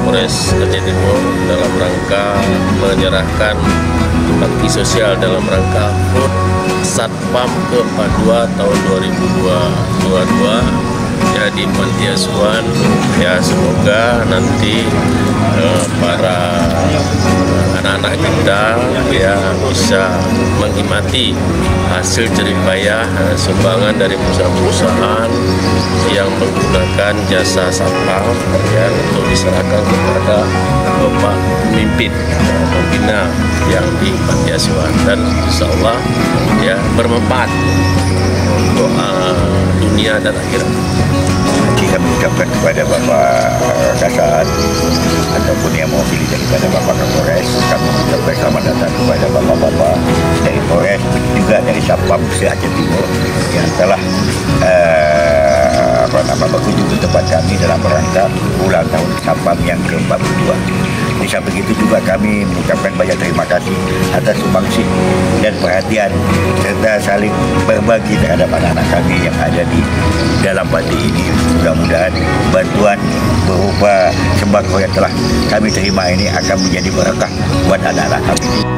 Polres Aceh Timur dalam rangka menyerahkan bakti sosial dalam rangka HUT Satpam ke-42 tahun 2022 ya di Panti Asuhan. Ya semoga nanti para anak-anak kita ya bisa menikmati hasil jerih payah sumbangan dari perusahaan-perusahaan yang menggunakan jasa satpam ya untuk diserahkan kepada Bapak pemimpin pembina yang di Panti Asuhan, dan insya Allah ya bermanfaat untuk dunia dan akhirat. Kami ucapkan kepada Bapak Kasat ataupun yang mewakili daripada Bapak Kapolres, kami ucapkan selamat datang kepada Bapak-Bapak dari Polres juga dari Satpam se-Aceh Timur yang telah berkunjung ke tempat kami dalam rangka ulang tahun Satpam yang ke-42. Di samping itu juga kami mengucapkan banyak terima kasih atas sumbangsi dan perhatian serta saling berbagi terhadap anak-anak kami yang ada di dalam panti ini. Mudah-mudahan bantuan berupa sembako yang telah kami terima ini akan menjadi berkah buat anak-anak kami.